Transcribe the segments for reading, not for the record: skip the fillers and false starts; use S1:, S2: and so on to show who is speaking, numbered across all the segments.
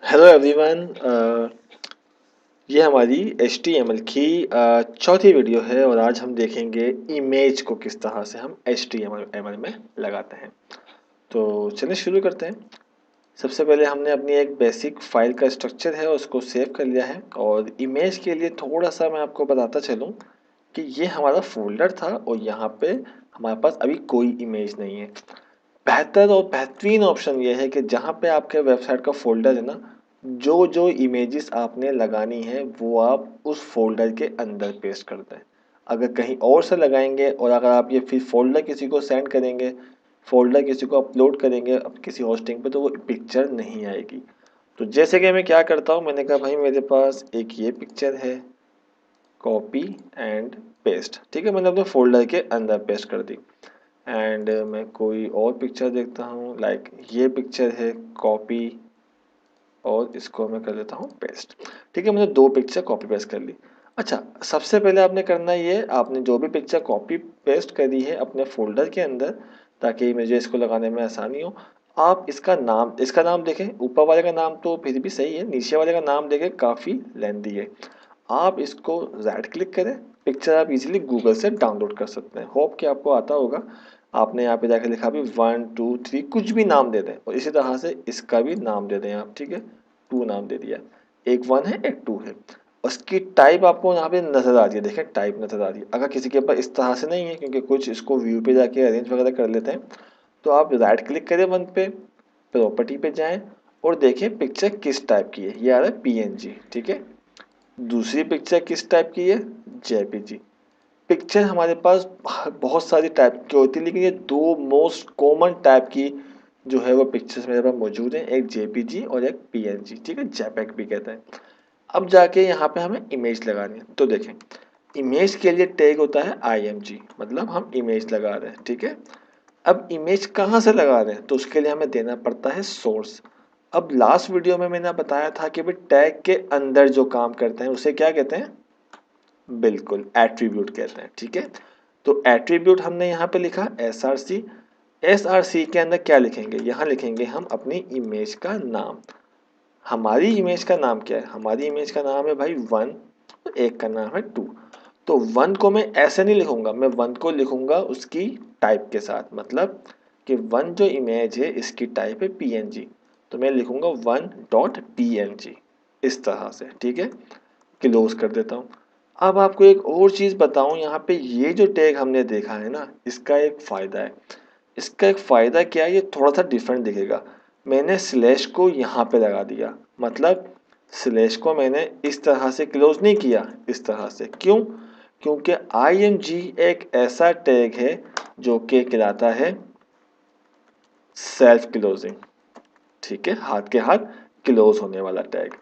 S1: Hello everyone. ये हमारी HTML की चौथी वीडियो है और आज हम देखेंगे इमेज को किस तरह से हम HTML में लगाते हैं। तो चलिए शुरू करते हैं। सबसे पहले हमने अपनी एक बेसिक फाइल का स्ट्रक्चर है उसको सेव कर लिया है और इमेज के लिए थोड़ा सा मैं आपको बताता चलूँ कि ये हमारा फोल्डर था और यहाँ पे हमारे पास अभी कोई इमेज नहीं है। बेहतर और बेहतरीन ऑप्शन ये है कि जहाँ पे आपके वेबसाइट का फ़ोल्डर है ना, जो जो इमेजेस आपने लगानी है वो आप उस फ़ोल्डर के अंदर पेस्ट कर दें। अगर कहीं और से लगाएंगे और अगर आप ये फिर फ़ोल्डर किसी को सेंड करेंगे, फ़ोल्डर किसी को अपलोड करेंगे अब किसी होस्टिंग पे, तो वो पिक्चर नहीं आएगी। तो जैसे कि मैं क्या करता हूँ, मैंने कहा भाई मेरे पास एक ये पिक्चर है, कॉपी एंड पेस्ट। ठीक है, मैंने अपने फ़ोल्डर के अंदर पेस्ट कर दी। एंड मैं कोई और पिक्चर देखता हूँ, लाइक ये पिक्चर है, कॉपी, और इसको मैं कर लेता हूँ पेस्ट। ठीक है, मैंने दो पिक्चर कॉपी पेस्ट कर ली। अच्छा, सबसे पहले आपने करना ये, आपने जो भी पिक्चर कॉपी पेस्ट करी है अपने फोल्डर के अंदर, ताकि मुझे इसको लगाने में आसानी हो, आप इसका नाम देखें। ऊपर वाले का नाम तो फिर भी सही है, नीचे वाले का नाम देखें, काफ़ी लेंथी है। आप इसको राइट क्लिक करें। पिक्चर आप इजीली गूगल से डाउनलोड कर सकते हैं, होप कि आपको आता होगा। आपने यहाँ पे जाके लिखा भी 1 2 3, कुछ भी नाम दे दें और इसी तरह से इसका भी नाम दे दें आप। ठीक है, 2 नाम दे दिया, एक 1 है एक 2 है। उसकी टाइप आपको यहाँ पे नज़र आ रही है, देखें टाइप नज़र आ रही है। अगर किसी के पास इस तरह से नहीं है, क्योंकि कुछ इसको व्यू पे जाके अरेंज वगैरह कर लेते हैं, तो आप राइट क्लिक करें वन पे, प्रॉपर्टी पे जाएं और देखें पिक्चर किस टाइप की है। ये आ रहा है PNG। ठीक है, दूसरी पिक्चर किस टाइप की है, JPG। पिक्चर हमारे पास बहुत सारी टाइप की होती है, लेकिन ये दो मोस्ट कॉमन टाइप की जो है वो पिक्चर्स मेरे पास मौजूद हैं, एक JPG और एक PNG। ठीक है, JPEG भी कहते हैं। अब जाके यहाँ पे हमें इमेज लगानी है, तो देखें इमेज के लिए टैग होता है IMG, मतलब हम इमेज लगा रहे हैं। ठीक है, अब इमेज कहाँ से लगा रहे हैं, तो उसके लिए हमें देना पड़ता है सोर्स। अब लास्ट वीडियो में मैंने बताया था कि भाई टैग के अंदर जो काम करते हैं उसे क्या कहते हैं, बिल्कुल एट्रीब्यूट कहते हैं। ठीक है, तो एट्रीब्यूट हमने यहाँ पे लिखा SRC। SRC के अंदर क्या लिखेंगे, यहाँ लिखेंगे हम अपनी इमेज का नाम। हमारी इमेज का नाम क्या है, हमारी इमेज का नाम है भाई 1, एक का नाम है 2। तो 1 को मैं ऐसे नहीं लिखूंगा, मैं 1 को लिखूंगा उसकी टाइप के साथ, मतलब कि 1 जो इमेज है इसकी टाइप है PNG, तो मैं लिखूंगा 1.png इस तरह से। ठीक है, क्लोज कर देता हूँ। अब आपको एक और चीज़ बताऊँ, यहाँ पे ये जो टैग हमने देखा है ना, इसका एक फ़ायदा है। इसका एक फ़ायदा क्या है, ये थोड़ा सा डिफरेंट दिखेगा। मैंने स्लैश को यहाँ पे लगा दिया, मतलब स्लैश को मैंने इस तरह से क्लोज नहीं किया, इस तरह से। क्यों? क्योंकि IMG एक ऐसा टैग है जो कि कहलाता है सेल्फ क्लोजिंग। ठीक है, हाथ के हाथ क्लोज होने वाला टैग।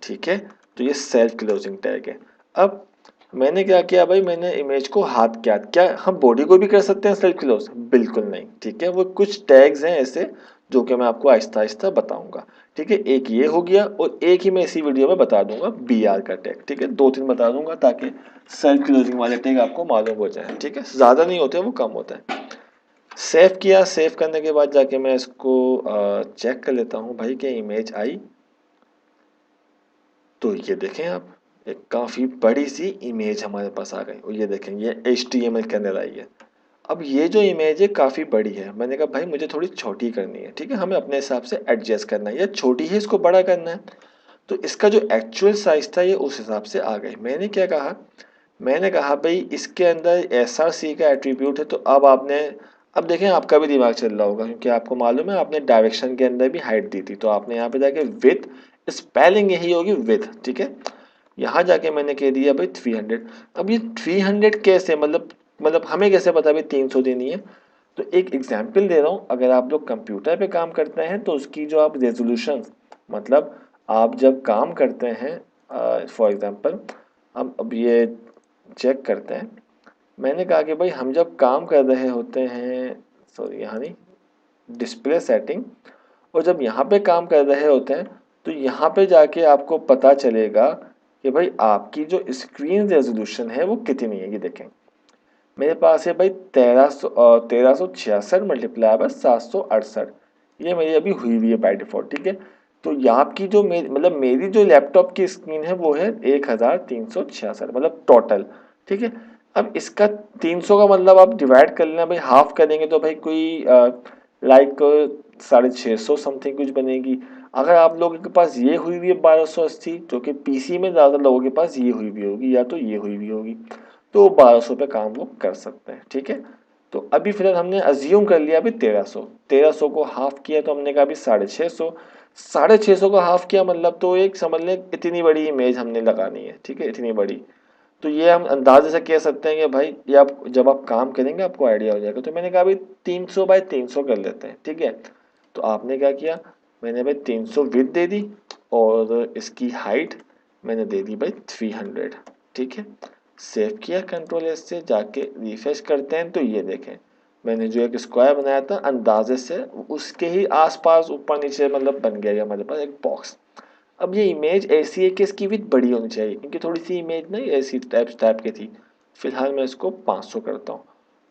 S1: ठीक है, तो ये सेल्फ क्लोजिंग टैग है। अब मैंने क्या किया भाई, मैंने इमेज को हाथ क्या हम बॉडी को भी कर सकते हैं सेल्फ क्लोज? बिल्कुल नहीं। ठीक है, वो कुछ टैग्स हैं ऐसे जो कि मैं आपको आहिस्ता आहिस्ता बताऊंगा। ठीक है, एक ये हो गया और एक ही मैं इसी वीडियो में बता दूंगा BR का टैग। ठीक है, 2 3 बता दूंगा ताकि सेल्फ क्लोजिंग वाले टैग आपको मालूम हो जाए। ठीक है, ज़्यादा नहीं होते, वो कम होता है। सेव किया, सेव करने के बाद जाके मैं इसको चेक कर लेता हूँ भाई कि इमेज आई। तो ये देखें आप, एक काफ़ी बड़ी सी इमेज हमारे पास आ गई और ये देखें ये HTML के अंदर आई है। अब ये जो इमेज है काफ़ी बड़ी है, मैंने कहा भाई मुझे थोड़ी छोटी करनी है। ठीक है, हमें अपने हिसाब से एडजस्ट करना है, ये छोटी है इसको बड़ा करना है। तो इसका जो एक्चुअल साइज था ये उस हिसाब से आ गई। मैंने क्या कहा, मैंने कहा भाई इसके अंदर SRC का एट्रीब्यूट है, तो अब देखें आपका भी दिमाग चल रहा होगा, क्योंकि आपको मालूम है आपने डायरेक्शन के अंदर भी हाइट दी थी, तो आपने यहाँ पे जाके विथ, स्पेलिंग यही होगी विथ। ठीक है, यहाँ जाके मैंने कह दिया भाई 300। अब ये 300 कैसे, मतलब हमें कैसे पता भाई 300 देनी है? तो एक एग्जाम्पल दे रहा हूँ, अगर आप लोग कंप्यूटर पे काम करते हैं तो उसकी जो आप रेजोल्यूशन, मतलब आप जब काम करते हैं, फॉर एग्जांपल हम अब ये चेक करते हैं। मैंने कहा कि भाई हम जब काम कर रहे होते हैं, सॉरी यहाँ नहीं, डिस्प्ले सेटिंग, और जब यहाँ पे काम कर रहे होते हैं तो यहाँ पे जाके आपको पता चलेगा कि भाई आपकी जो स्क्रीन रेजोल्यूशन है वो कितनी है। ये देखें मेरे पास है भाई 1366 मल्टीप्लाई बाय 768, ये मेरी अभी हुई हुई है बाई डिफॉल्ट। ठीक है, तो ये आपकी जो मतलब मेरी जो लैपटॉप की स्क्रीन है वो है 1366 मतलब टोटल, ठीक है। अब इसका 300 का मतलब आप डिवाइड कर लेना भाई, हाफ करेंगे तो भाई कोई लाइक 650 समथिंग कुछ बनेगी। अगर आप लोगों के पास ये हुई हुई है 1280, जो कि पीसी में ज़्यादा लोगों के पास ये हुई हुई होगी या तो ये हुई हुई होगी, तो 1200 पे काम वो कर सकते हैं, ठीक है। तो अभी फिलहाल हमने अज्यूम कर लिया अभी 1300 को हाफ किया तो हमने कहा अभी 650, 650 को हाफ किया मतलब तो एक समझ लें इतनी बड़ी इमेज हमने लगानी है, ठीक है, इतनी बड़ी। तो ये हम अंदाजे से कह सकते हैं कि भाई ये आप जब आप काम करेंगे आपको आइडिया हो जाएगा। तो मैंने कहा भाई 300 बाय 300 कर लेते हैं, ठीक है। तो आपने क्या किया, मैंने भाई 300 विड्थ दे दी और इसकी हाइट मैंने दे दी भाई 300, ठीक है। सेव किया कंट्रोल एस से, जाके रिफ्रेश करते हैं तो ये देखें मैंने जो एक स्क्वायर बनाया था अंदाजे से उसके ही आसपास ऊपर नीचे मतलब बन गया हमारे पास एक बॉक्स। अब ये इमेज ऐसी है कि इसकी विड्थ बड़ी होनी चाहिए, क्योंकि थोड़ी सी इमेज ना ऐसी टाइप की थी। फिलहाल मैं इसको 500 करता हूँ।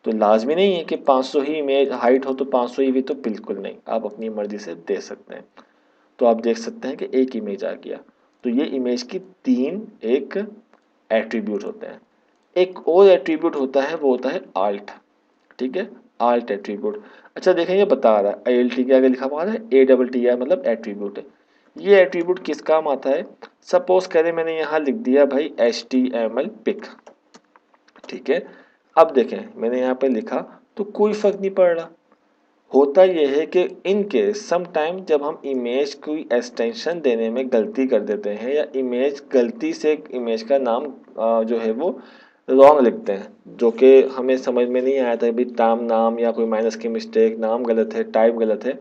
S1: तो लाजमी नहीं है कि 500 ही इमेज हाइट हो तो 500 ही विड्थ, तो बिल्कुल नहीं, आप अपनी मर्जी से दे सकते हैं। तो आप देख सकते हैं कि एक इमेज आ गया। तो ये इमेज की तीन एक एट्रीब्यूट होते हैं। एक और एट्रीब्यूट होता है वो होता है आल्ट, ठीक है, आल्ट एट्रीब्यूट। अच्छा देखें ये बता रहा है आई एल टी के आगे लिखा हुआ है ए डबल टी आई मतलब एट्रीब्यूट है। ये एट्रीब्यूट किस काम आता है, सपोज करें मैंने यहाँ लिख दिया भाई H T M L pic, ठीक है। अब देखें मैंने यहाँ पे लिखा तो कोई फर्क नहीं पड़ रहा। होता यह है कि इन केस सम टाइम जब हम इमेज कोई एक्सटेंशन देने में गलती कर देते हैं या इमेज गलती से इमेज का नाम जो है वो रॉन्ग लिखते हैं, जो कि हमें समझ में नहीं आया था भाई टाम नाम या कोई माइनस की मिस्टेक, नाम गलत है, टाइप गलत है।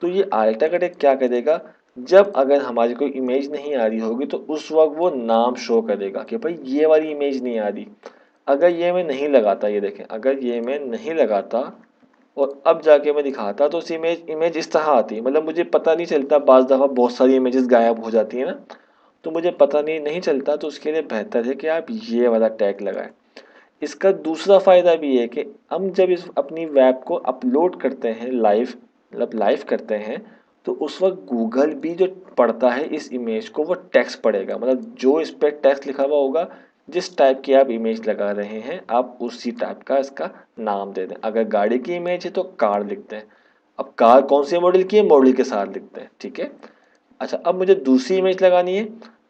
S1: तो ये अल्टरकटेक क्या करेगा, जब अगर हमारी कोई इमेज नहीं आ रही होगी तो उस वक्त वो नाम शो करेगा कि भाई ये वाली इमेज नहीं आ रही। अगर ये मैं नहीं लगाता, ये देखें अगर ये मैं नहीं लगाता और अब जाके मैं दिखाता तो उस इमेज इस तरह आती, मतलब मुझे पता नहीं चलता, बाज़ दफ़ा बहुत सारी इमेजेस गायब हो जाती है ना, तो मुझे पता नहीं चलता। तो उसके लिए बेहतर है कि आप ये वाला टैग लगाएं। इसका दूसरा फ़ायदा भी है कि हम जब इस अपनी वेब को अपलोड करते हैं लाइव, मतलब लाइव करते हैं, तो उस वक्त गूगल भी जो पढ़ता है इस इमेज को वो टेक्स्ट पढ़ेगा, मतलब जो इस पर टेक्स्ट लिखा हुआ होगा, जिस टाइप की आप इमेज लगा रहे हैं आप उसी टाइप का इसका नाम दे दें। अगर गाड़ी की इमेज है तो कार लिखते हैं, अब कार कौन से मॉडल की है मॉडल के साथ लिखते हैं, ठीक है। अच्छा अब मुझे दूसरी इमेज लगानी है,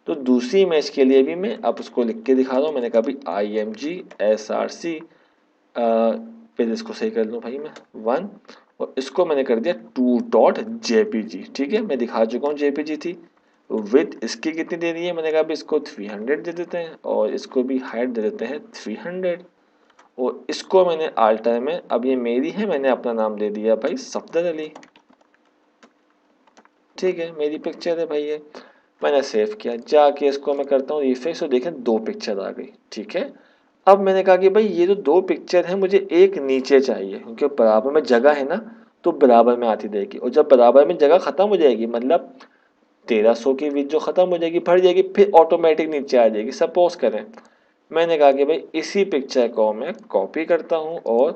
S1: तो दूसरी इमेज के लिए भी मैं अब उसको लिख के दिखा रहा हूँ। मैंने कहा भाई I M G S R C, फिर इसको सही कर लूँ भाई मैं 1, और इसको मैंने कर दिया 2.jpg, ठीक है। मैं दिखा चुका हूँ jpg थी। विथ इसकी कितनी दे दी है, मैंने कहा भाई इसको 300 दे देते हैं और इसको भी हाइट दे देते हैं 300, और इसको मैंने आल्टर में, अब ये मेरी है, मैंने अपना नाम दे दिया भाई सफदर अली, ठीक है, मेरी पिक्चर है भाई ये। मैंने सेव किया, जाके इसको मैं करता हूँ रिफ्रेश, तो देखें दो पिक्चर आ गई, ठीक है। अब मैंने कहा कि भाई ये जो दो पिक्चर है मुझे एक नीचे चाहिए, क्योंकि बराबर में जगह है ना, तो बराबर में आती रहेगी, और जब बराबर में जगह खत्म हो जाएगी मतलब 1300 की विथ जो खत्म हो जाएगी भर जाएगी, फिर ऑटोमेटिक नीचे आ जाएगी। सपोज करें मैंने कहा कि भाई इसी पिक्चर को मैं कॉपी करता हूँ और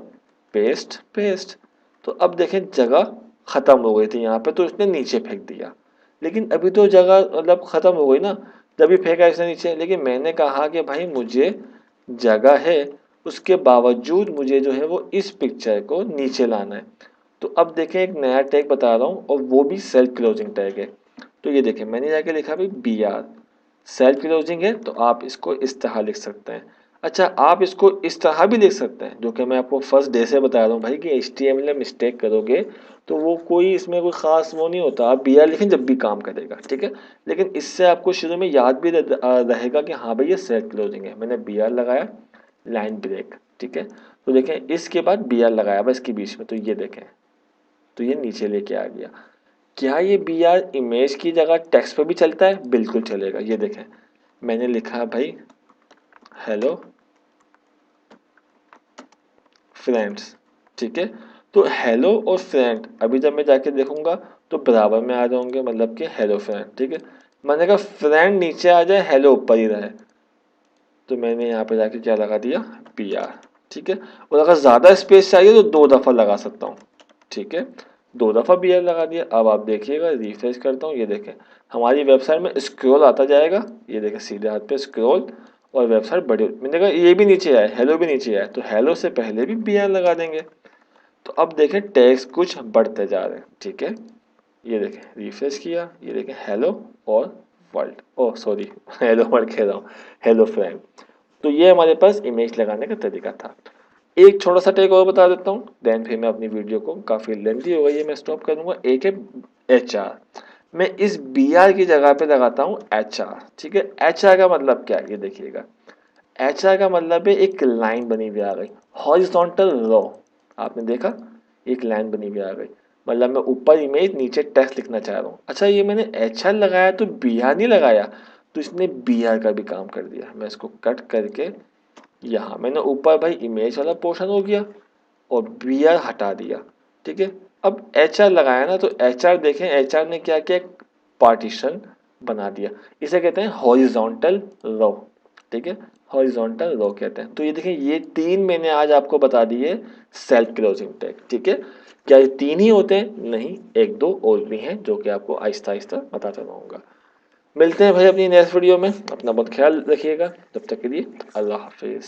S1: पेस्ट पेस्ट, तो अब देखें जगह ख़त्म हो गई थी यहाँ पे तो इसने नीचे फेंक दिया, लेकिन अभी तो जगह मतलब ख़त्म हो गई ना, जब भी फेंका इसने नीचे। लेकिन मैंने कहा कि भाई मुझे जगह है, उसके बावजूद मुझे जो है वो इस पिक्चर को नीचे लाना है। तो अब देखें एक नया टैग बता रहा हूँ और वो भी सेल्फ क्लोजिंग टैग है। तो ये देखें मैंने जाके लिखा भाई बी आर, सेल्फ क्लोजिंग है तो आप इसको इस तरह लिख सकते हैं। अच्छा आप इसको इस तरह भी लिख सकते हैं, जो कि मैं आपको फर्स्ट डे से बता रहा हूँ भाई कि HTML में मिस्टेक करोगे तो वो कोई इसमें कोई ख़ास वो नहीं होता, आप बी आर लिखें जब भी काम करेगा, ठीक है। लेकिन इससे आपको शुरू में याद भी रहेगा कि हाँ भाई ये सेल्फ क्लोजिंग है। मैंने बी आर लगाया, लाइन ब्रेक, ठीक है। तो देखें इसके बाद बी आर लगाया बस इसके बीच में, तो ये देखें तो ये नीचे लेके आ गया। क्या ये बी आर इमेज की जगह टेक्स्ट पे भी चलता है, बिल्कुल चलेगा। ये देखें मैंने लिखा भाई हेलो फ्रेंड्स, ठीक है। तो हेलो और फ्रेंड अभी जब मैं जाके देखूंगा तो बराबर में आ जाओगे, मतलब कि हेलो फ्रेंड, ठीक है। मैंने कहा फ्रेंड नीचे आ जाए हेलो ऊपर ही रहे, तो मैंने यहाँ पे जाके क्या लगा दिया पी आर, ठीक है। और अगर ज़्यादा स्पेस चाहिए तो 2 दफ़ा लगा सकता हूँ, ठीक है। 2 दफ़ा बी आर लगा दिया। अब आप देखिएगा, रिफ्रेश करता हूँ, ये देखें हमारी वेबसाइट में स्क्रॉल आता जाएगा, ये देखें सीधे हाथ पे स्क्रॉल, और वेबसाइट बड़ी, मैंने कहा ये भी नीचे आया, हेलो भी नीचे आया, तो हेलो से पहले भी बी आर लगा देंगे। तो अब देखें टैग्स कुछ बढ़ते जा रहे हैं, ठीक है। ये देखें रिफ्रेश किया, ये देखें हेलो और world, oh sorry hello world कह रहा हूँ, हेलो फ्रेंड। तो ये हमारे पास इमेज लगाने का तरीका था। एक छोटा सा टेक और बता देता हूँ, देन फिर मैं अपनी वीडियो को, काफ़ी लेंथी हो गई है, मैं स्टॉप कर दूंगा। एक है एच आर, मैं इस बी आर की जगह पे लगाता हूँ एच आर, ठीक है। एच आर का मतलब क्या है, ये देखिएगा, एच आर का मतलब है एक लाइन बनी हुई आ गई, हॉरिजॉन्टल रो, आपने देखा एक लाइन बनी हुई आ गई, मतलब मैं ऊपर इमेज नीचे टेक्स्ट लिखना चाह रहा हूँ। अच्छा ये मैंने एच आर लगाया तो बी आर नहीं लगाया, तो इसने बी आर का भी काम कर दिया। मैं इसको कट करके यहाँ मैंने ऊपर भाई इमेज वाला पोर्शन हो गया और बी आर हटा दिया, ठीक है। अब एच आर लगाया ना, तो एच आर देखें, एच आर ने क्या किया, एक पार्टीशन बना दिया, इसे कहते हैं हॉरिजॉन्टल रो, ठीक है। हॉरिजॉन्टल रो कहते हैं। तो ये देखें, ये 3 मैंने आज आपको बता दिए सेल्फ क्लोजिंग टैग, ठीक है। क्या ये 3 ही होते हैं? नहीं, 1-2 और भी हैं जो कि आपको आहिस्ता आहिस्ता बताता रहूँगा। मिलते हैं भाई अपनी नेक्स्ट वीडियो में, अपना बहुत ख्याल रखिएगा, तब तक के लिए अल्लाह हाफिज़।